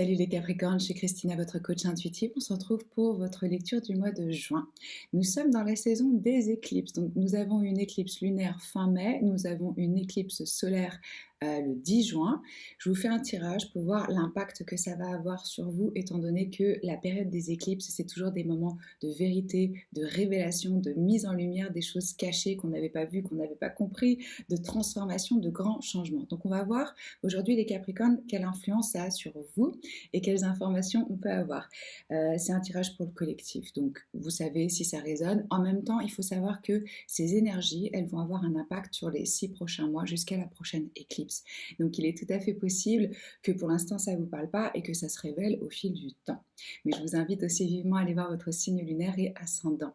Salut les Capricornes, je suis Christina, votre coach intuitif. On se retrouve pour votre lecture du mois de juin. Nous sommes dans la saison des éclipses. Donc nous avons une éclipse lunaire fin mai, nous avons une éclipse solaire le 10 juin. Je vous fais un tirage pour voir l'impact que ça va avoir sur vous, étant donné que la période des éclipses, c'est toujours des moments de vérité, de révélation, de mise en lumière des choses cachées qu'on n'avait pas vues, qu'on n'avait pas compris, de transformation, de grands changements. Donc on va voir aujourd'hui les Capricornes, quelle influence ça a sur vous et quelles informations on peut avoir. C'est un tirage pour le collectif, donc vous savez si ça résonne. En même temps, il faut savoir que ces énergies, elles vont avoir un impact sur les 6 prochains mois jusqu'à la prochaine éclipse. Donc il est tout à fait possible que pour l'instant ça ne vous parle pas et que ça se révèle au fil du temps. Mais je vous invite aussi vivement à aller voir votre signe lunaire et ascendant.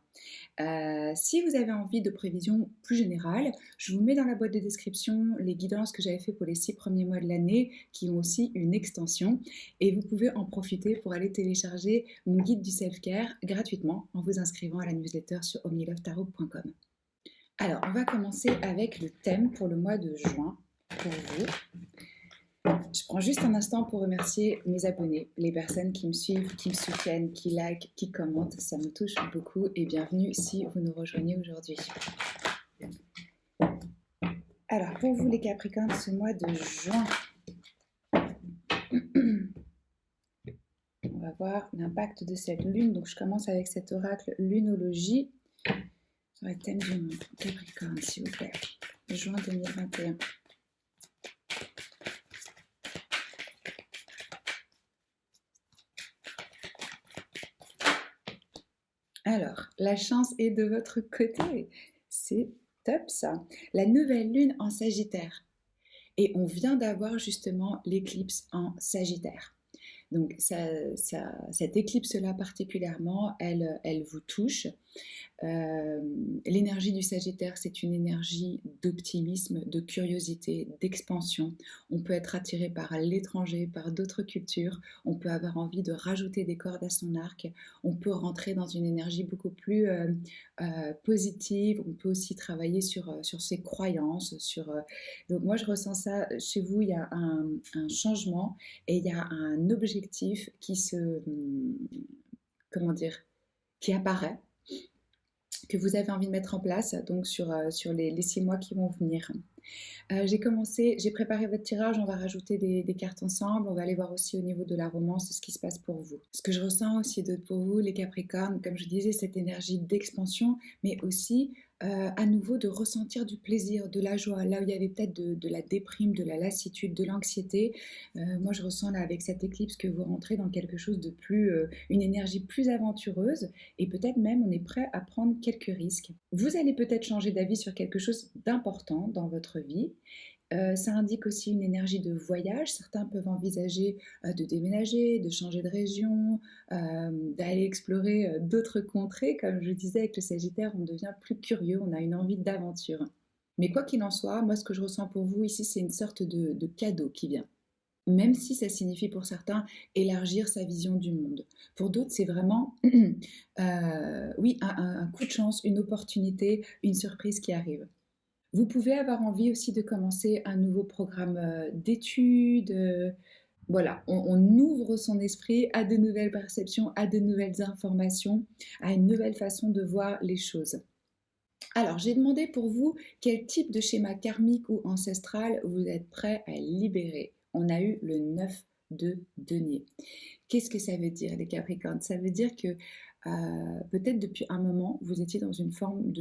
Si vous avez envie de prévisions plus générales, je vous mets dans la boîte de description les guidances que j'avais fait pour les 6 premiers mois de l'année qui ont aussi une extension et vous pouvez en profiter pour aller télécharger mon guide du self-care gratuitement en vous inscrivant à la newsletter sur omnilovetarot.com. Alors, on va commencer avec le thème pour le mois de juin pour vous. Je prends juste un instant pour remercier mes abonnés, les personnes qui me suivent, qui me soutiennent, qui likent, qui commentent. Ça me touche beaucoup et bienvenue si vous nous rejoignez aujourd'hui. Alors, pour vous les Capricornes, ce mois de juin, on va voir l'impact de cette lune. Donc, je commence avec cet oracle lunologie sur le thème du monde. Capricorne, s'il vous plaît. Juin 2021. Alors, la chance est de votre côté. C'est top ça. La nouvelle lune en Sagittaire. Et on vient d'avoir justement l'éclipse en Sagittaire. Donc cette éclipse-là particulièrement, elle vous touche. L'énergie du Sagittaire, c'est une énergie d'optimisme, de curiosité, d'expansion. On peut être attiré par l'étranger, par d'autres cultures. On peut avoir envie de rajouter des cordes à son arc. On peut rentrer dans une énergie beaucoup plus positive. On peut aussi travailler sur ses croyances. Donc moi, je ressens ça chez vous. Il y a un changement et il y a un objectif qui apparaît, que vous avez envie de mettre en place donc sur les 6 mois qui vont venir. J'ai préparé votre tirage, on va rajouter des cartes ensemble, on va aller voir aussi au niveau de la romance ce qui se passe pour vous. Ce que je ressens aussi pour vous les Capricornes, comme je disais, cette énergie d'expansion, mais aussi à nouveau de ressentir du plaisir, de la joie, là où il y avait peut-être de la déprime, de la lassitude, de l'anxiété. Moi je ressens là avec cette éclipse que vous rentrez dans quelque chose de plus, une énergie plus aventureuse et peut-être même on est prêt à prendre quelques risques. Vous allez peut-être changer d'avis sur quelque chose d'important dans votre vie. Ça indique aussi une énergie de voyage. Certains peuvent envisager de déménager, de changer de région, d'aller explorer d'autres contrées. Comme je disais avec le Sagittaire, on devient plus curieux, on a une envie d'aventure. Mais quoi qu'il en soit, moi ce que je ressens pour vous ici, c'est une sorte de cadeau qui vient. Même si ça signifie pour certains élargir sa vision du monde. Pour d'autres, c'est vraiment oui, un coup de chance, une opportunité, une surprise qui arrive. Vous pouvez avoir envie aussi de commencer un nouveau programme d'études. Voilà, on ouvre son esprit à de nouvelles perceptions, à de nouvelles informations, à une nouvelle façon de voir les choses. Alors, j'ai demandé pour vous quel type de schéma karmique ou ancestral vous êtes prêt à libérer. On a eu le 9 de denier. Qu'est-ce que ça veut dire les Capricornes? Ça veut dire que peut-être depuis un moment, vous étiez dans une forme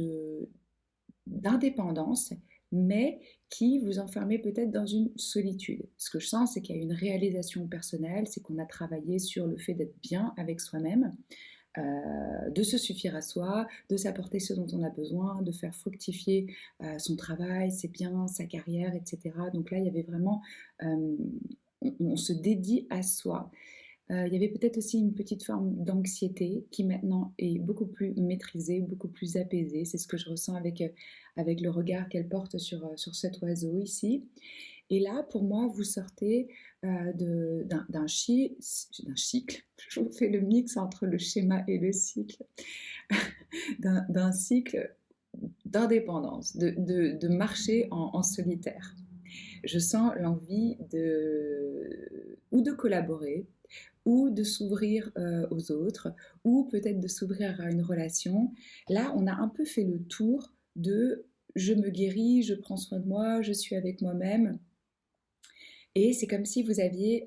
d'indépendance, mais qui vous enfermait peut-être dans une solitude. Ce que je sens, c'est qu'il y a une réalisation personnelle, c'est qu'on a travaillé sur le fait d'être bien avec soi-même, de se suffire à soi, de s'apporter ce dont on a besoin, de faire fructifier son travail, ses biens, sa carrière, etc. Donc là, il y avait vraiment, on se dédie à soi. Il y avait peut-être aussi une petite forme d'anxiété qui maintenant est beaucoup plus maîtrisée, beaucoup plus apaisée. C'est ce que je ressens avec le regard qu'elle porte sur cet oiseau ici. Et là, pour moi, vous sortez d'un cycle. Je vous fais le mix entre le schéma et le cycle. d'un cycle d'indépendance, de marcher en solitaire. Je sens l'envie ou de collaborer, ou de s'ouvrir aux autres, ou peut-être de s'ouvrir à une relation. Là, on a un peu fait le tour de je me guéris, je prends soin de moi, je suis avec moi-même. Et c'est comme si vous aviez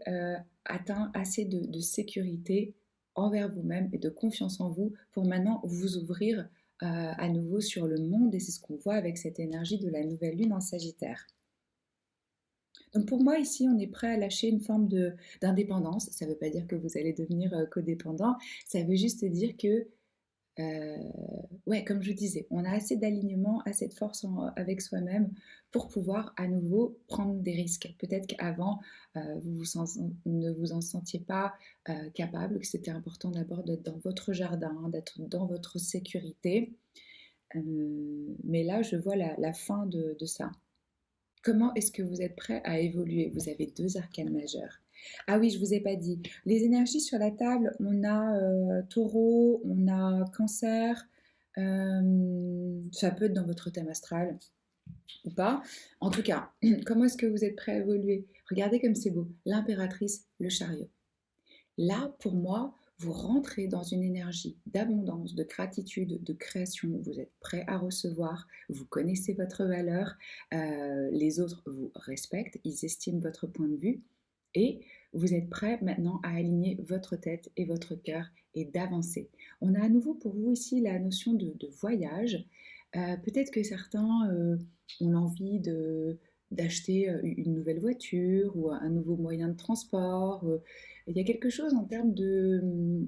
atteint assez de sécurité envers vous-même et de confiance en vous pour maintenant vous ouvrir à nouveau sur le monde. Et c'est ce qu'on voit avec cette énergie de la nouvelle lune en Sagittaire. Donc pour moi, ici, on est prêt à lâcher une forme d'indépendance. Ça ne veut pas dire que vous allez devenir codépendant. Ça veut juste dire que euh, ouais, comme je disais, on a assez d'alignement, assez de force avec soi-même pour pouvoir à nouveau prendre des risques. Peut-être qu'avant, ne vous en sentiez pas capable, que c'était important d'abord d'être dans votre jardin, d'être dans votre sécurité. Mais là, je vois la fin de ça. Comment est-ce que vous êtes prêt à évoluer? Vous avez deux arcanes majeurs. Ah oui, je ne vous ai pas dit. Les énergies sur la table, on a taureau, on a cancer. Ça peut être dans votre thème astral ou pas. En tout cas, comment est-ce que vous êtes prêt à évoluer? Regardez comme c'est beau. L'impératrice, le chariot. Là, pour moi, vous rentrez dans une énergie d'abondance, de gratitude, de création. Vous êtes prêt à recevoir, vous connaissez votre valeur, les autres vous respectent, ils estiment votre point de vue et vous êtes prêt maintenant à aligner votre tête et votre cœur et d'avancer. On a à nouveau pour vous ici la notion de voyage. Peut-être que certains ont l'envie d'acheter une nouvelle voiture ou un nouveau moyen de transport. Il y a quelque chose en termes de...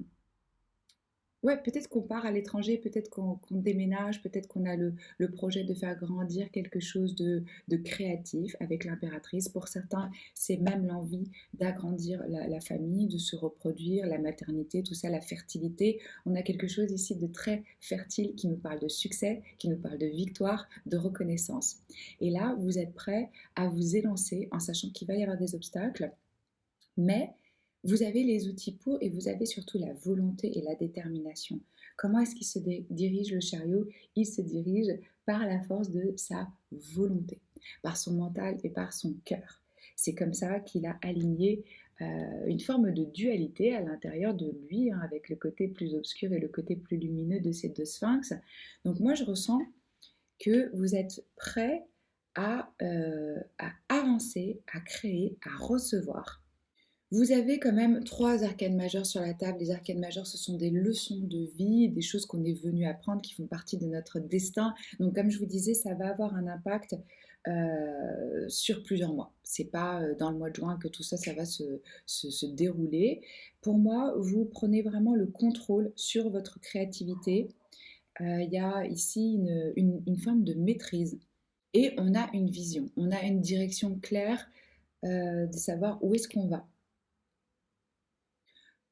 Ouais, peut-être qu'on part à l'étranger, peut-être qu'on déménage, peut-être qu'on a le projet de faire grandir quelque chose de créatif avec l'impératrice. Pour certains, c'est même l'envie d'agrandir la famille, de se reproduire, la maternité, tout ça, la fertilité. On a quelque chose ici de très fertile qui nous parle de succès, qui nous parle de victoire, de reconnaissance. Et là, vous êtes prêt à vous élancer en sachant qu'il va y avoir des obstacles, mais vous avez les outils pour et vous avez surtout la volonté et la détermination. Comment est-ce qu'il se dirige le chariot? Il se dirige par la force de sa volonté, par son mental et par son cœur. C'est comme ça qu'il a aligné une forme de dualité à l'intérieur de lui, hein, avec le côté plus obscur et le côté plus lumineux de ces deux sphinx. Donc moi, je ressens que vous êtes prêt à avancer, à créer, à recevoir. Vous avez quand même trois arcanes majeures sur la table. Les arcanes majeures, ce sont des leçons de vie, des choses qu'on est venu apprendre, qui font partie de notre destin. Donc, comme je vous disais, ça va avoir un impact sur plusieurs mois. C'est pas dans le mois de juin que tout ça, ça va se dérouler. Pour moi, vous prenez vraiment le contrôle sur votre créativité. Il y a ici une forme de maîtrise. Et on a une vision, on a une direction claire de savoir où est-ce qu'on va.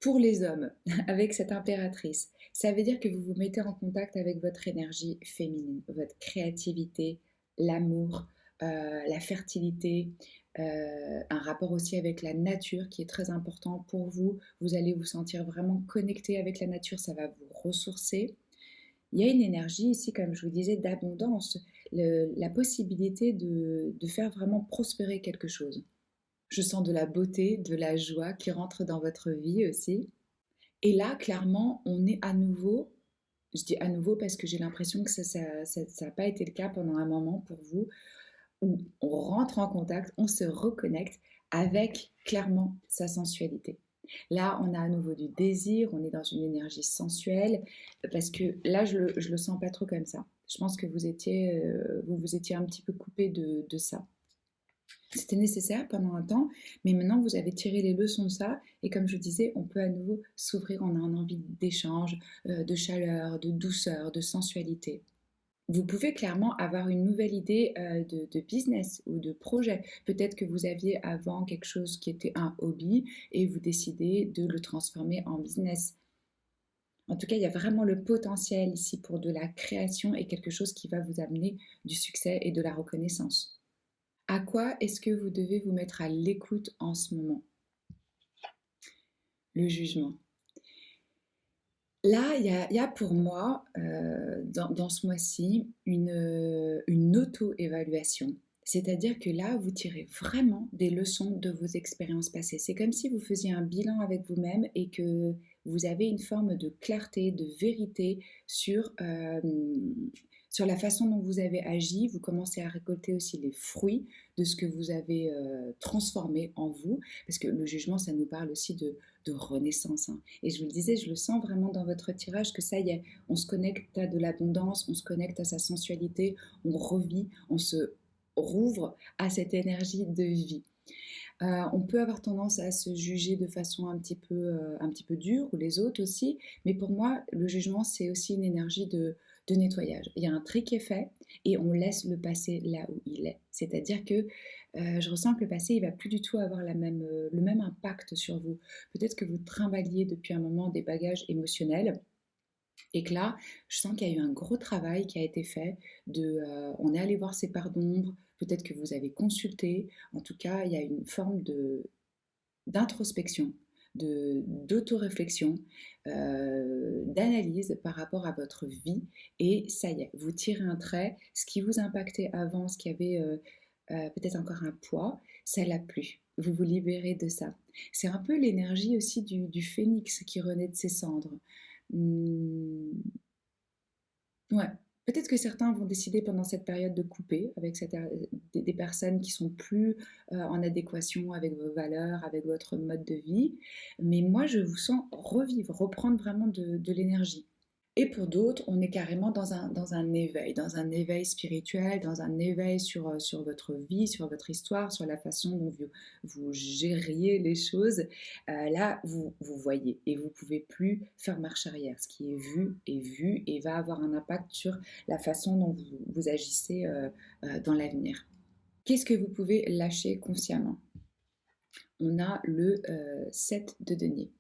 Pour les hommes, avec cette impératrice, ça veut dire que vous vous mettez en contact avec votre énergie féminine, votre créativité, l'amour, la fertilité, un rapport aussi avec la nature qui est très important pour vous. Vous allez vous sentir vraiment connecté avec la nature, ça va vous ressourcer. Il y a une énergie ici, comme je vous disais, d'abondance, la possibilité de faire vraiment prospérer quelque chose. Je sens de la beauté, de la joie qui rentre dans votre vie aussi. Et là, clairement, on est à nouveau, je dis à nouveau parce que j'ai l'impression que ça n'a pas été le cas pendant un moment pour vous, où on rentre en contact, on se reconnecte avec clairement sa sensualité. Là, on a à nouveau du désir, on est dans une énergie sensuelle, parce que là, je le sens pas trop comme ça. Je pense que vous vous étiez un petit peu coupé de ça. C'était nécessaire pendant un temps, mais maintenant vous avez tiré les leçons de ça et comme je disais, on peut à nouveau s'ouvrir, on a une envie d'échange, de chaleur, de douceur, de sensualité. Vous pouvez clairement avoir une nouvelle idée de business ou de projet. Peut-être que vous aviez avant quelque chose qui était un hobby et vous décidez de le transformer en business. En tout cas, il y a vraiment le potentiel ici pour de la création et quelque chose qui va vous amener du succès et de la reconnaissance. À quoi est-ce que vous devez vous mettre à l'écoute en ce moment? Le jugement. Là, il y a pour moi, dans ce mois-ci, une auto-évaluation. C'est-à-dire que là, vous tirez vraiment des leçons de vos expériences passées. C'est comme si vous faisiez un bilan avec vous-même et que vous avez une forme de clarté, de vérité sur la façon dont vous avez agi. Vous commencez à récolter aussi les fruits de ce que vous avez transformé en vous, parce que le jugement, ça nous parle aussi de renaissance, hein. Et je vous le disais, je le sens vraiment dans votre tirage que ça y est, on se connecte à de l'abondance, on se connecte à sa sensualité, on revit, on se rouvre à cette énergie de vie. On peut avoir tendance à se juger de façon un petit peu dure, ou les autres aussi, mais pour moi, le jugement, c'est aussi une énergie de nettoyage. Il y a un tri qui est fait et on laisse le passé là où il est. C'est-à-dire que je ressens que le passé, il va plus du tout avoir le même impact sur vous. Peut-être que vous trimballiez depuis un moment des bagages émotionnels et que là, je sens qu'il y a eu un gros travail qui a été fait. On est allé voir ses parts d'ombre, peut-être que vous avez consulté. En tout cas, il y a une forme d'introspection, d'autoréflexion, d'analyse par rapport à votre vie. Et ça y est, vous tirez un trait. Ce qui vous impactait avant, ce qui avait peut-être encore un poids, ça l'a plus. Vous vous libérez de ça. C'est un peu l'énergie aussi du phénix qui renaît de ses cendres. Mmh, ouais. Peut-être que certains vont décider pendant cette période de couper avec des personnes qui sont plus en adéquation avec vos valeurs, avec votre mode de vie. Mais moi, je vous sens revivre, reprendre vraiment de l'énergie. Et pour d'autres, on est carrément dans un éveil spirituel, dans un éveil sur votre vie, sur votre histoire, sur la façon dont vous gériez les choses. Là, vous voyez et vous ne pouvez plus faire marche arrière. Ce qui est vu et va avoir un impact sur la façon dont vous agissez dans l'avenir. Qu'est-ce que vous pouvez lâcher consciemment? On a le 7 de denier.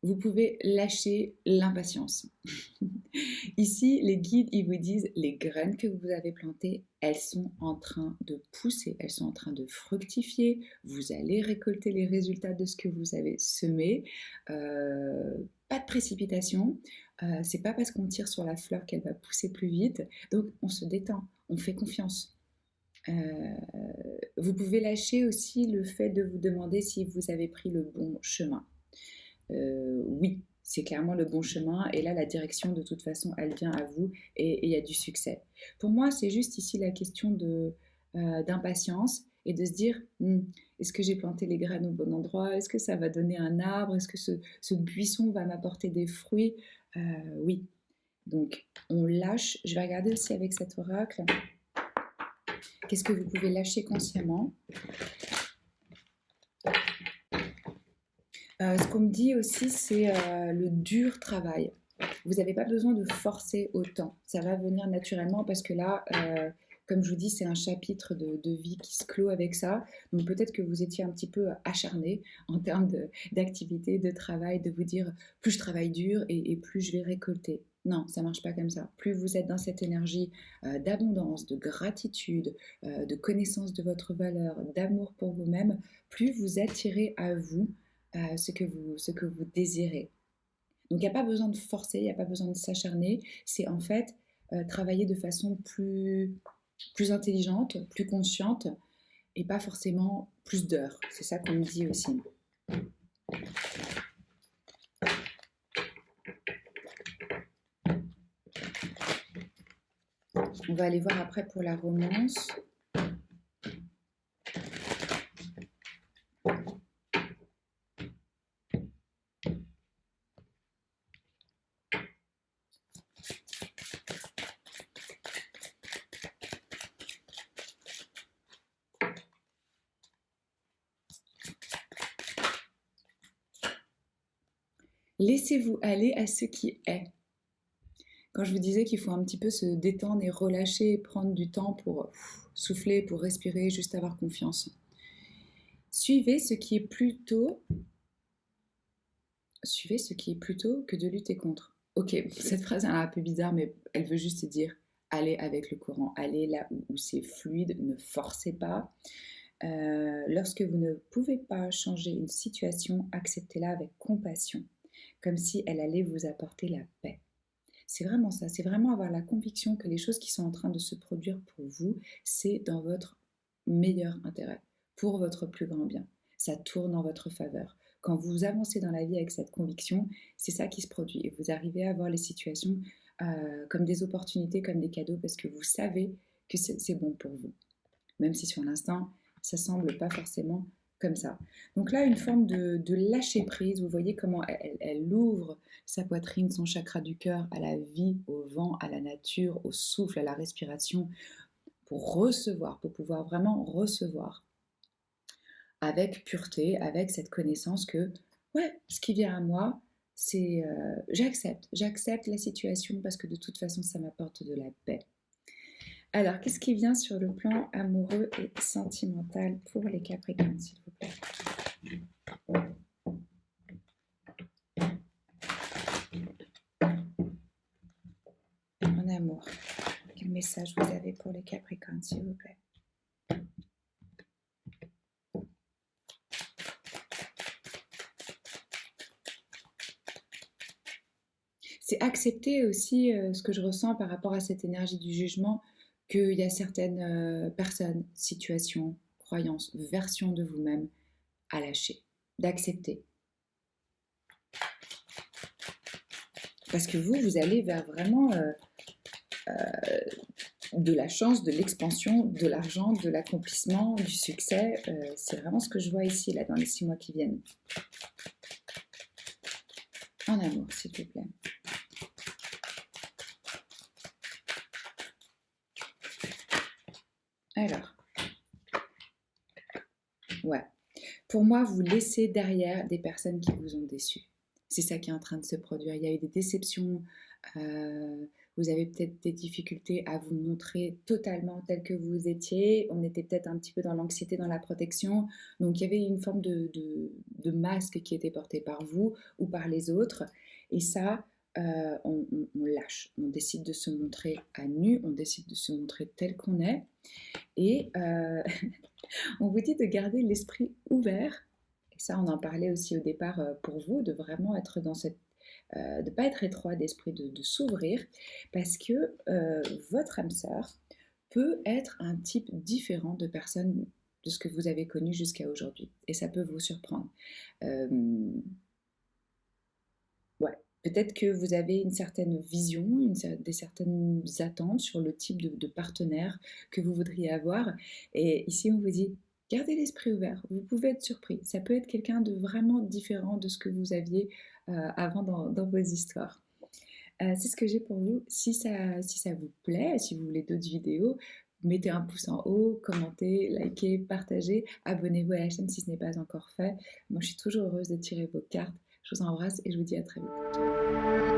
Vous pouvez lâcher l'impatience. Ici, les guides, ils vous disent, les graines que vous avez plantées, elles sont en train de pousser, elles sont en train de fructifier. Vous allez récolter les résultats de ce que vous avez semé. Pas de précipitation. C'est pas parce qu'on tire sur la fleur qu'elle va pousser plus vite. Donc, on se détend, on fait confiance. Vous pouvez lâcher aussi le fait de vous demander si vous avez pris le bon chemin. Oui, c'est clairement le bon chemin et là, la direction, de toute façon, elle vient à vous et il y a du succès. Pour moi, c'est juste ici la question d'impatience et de se dire, est-ce que j'ai planté les graines au bon endroit? Est-ce que ça va donner un arbre? Est-ce que ce buisson va m'apporter des fruits? Oui. Donc, on lâche. Je vais regarder aussi avec cet oracle. Qu'est-ce que vous pouvez lâcher consciemment? Ce qu'on me dit aussi, c'est le dur travail. Vous n'avez pas besoin de forcer autant. Ça va venir naturellement parce que là, comme je vous dis, c'est un chapitre de vie qui se clôt avec ça. Donc peut-être que vous étiez un petit peu acharné en termes d'activité, de travail, de vous dire plus je travaille dur et plus je vais récolter. Non, ça ne marche pas comme ça. Plus vous êtes dans cette énergie d'abondance, de gratitude, de connaissance de votre valeur, d'amour pour vous-même, plus vous attirez à vous ce que vous désirez. Donc il n'y a pas besoin de forcer, il n'y a pas besoin de s'acharner, c'est en fait travailler de façon plus intelligente, plus consciente et pas forcément plus d'heures. C'est ça qu'on me dit aussi. On va aller voir après pour la romance. Laissez-vous aller à ce qui est. Quand je vous disais qu'il faut un petit peu se détendre et relâcher, prendre du temps pour souffler, pour respirer, juste avoir confiance. Suivez ce qui est plutôt que de lutter contre. Ok, cette phrase est un peu bizarre, mais elle veut juste dire allez avec le courant, allez là où c'est fluide, ne forcez pas. Lorsque vous ne pouvez pas changer une situation, acceptez-la avec compassion, comme si elle allait vous apporter la paix. C'est vraiment ça, c'est vraiment avoir la conviction que les choses qui sont en train de se produire pour vous, c'est dans votre meilleur intérêt, pour votre plus grand bien. Ça tourne en votre faveur. Quand vous avancez dans la vie avec cette conviction, c'est ça qui se produit. Et vous arrivez à voir les situations comme des opportunités, comme des cadeaux, parce que vous savez que c'est bon pour vous. Même si sur l'instant, ça semble pas forcément comme ça. Donc là, une forme de lâcher prise. Vous voyez comment elle ouvre sa poitrine, son chakra du cœur à la vie, au vent, à la nature, au souffle, à la respiration, pour recevoir, pour pouvoir vraiment recevoir avec pureté, avec cette connaissance que, ouais, ce qui vient à moi, c'est j'accepte la situation parce que de toute façon, ça m'apporte de la paix. Alors, qu'est-ce qui vient sur le plan amoureux et sentimental pour les Capricornes, s'il vous plaît? En amour, quel message vous avez pour les Capricornes, s'il vous plaît? C'est accepter aussi ce que je ressens par rapport à cette énergie du jugement, qu'il y a certaines personnes, situations, croyances, versions de vous-même à lâcher, d'accepter. Parce que vous allez vers vraiment de la chance, de l'expansion, de l'argent, de l'accomplissement, du succès. C'est vraiment ce que je vois ici, là, dans les 6 mois qui viennent. En amour, s'il vous plaît. Alors, ouais. Pour moi, vous laissez derrière des personnes qui vous ont déçu. C'est ça qui est en train de se produire. Il y a eu des déceptions, vous avez peut-être des difficultés à vous montrer totalement tel que vous étiez. On était peut-être un petit peu dans l'anxiété, dans la protection. Donc il y avait une forme de masque qui était porté par vous ou par les autres. Et ça, on lâche. On décide de se montrer à nu, on décide de se montrer tel qu'on est. Et on vous dit de garder l'esprit ouvert. Et ça, on en parlait aussi au départ pour vous, de vraiment être dans cette de ne pas être étroit d'esprit, de s'ouvrir, parce que votre âme sœur peut être un type différent de personne de ce que vous avez connu jusqu'à aujourd'hui. Et ça peut vous surprendre. Ouais. Peut-être que vous avez une certaine vision, des certaines attentes sur le type de partenaire que vous voudriez avoir. Et ici, on vous dit, gardez l'esprit ouvert. Vous pouvez être surpris. Ça peut être quelqu'un de vraiment différent de ce que vous aviez avant dans vos histoires. C'est ce que j'ai pour vous. Si ça vous plaît, si vous voulez d'autres vidéos, mettez un pouce en haut, commentez, likez, partagez, abonnez-vous à la chaîne si ce n'est pas encore fait. Moi, je suis toujours heureuse de tirer vos cartes. Je vous embrasse et je vous dis à très vite.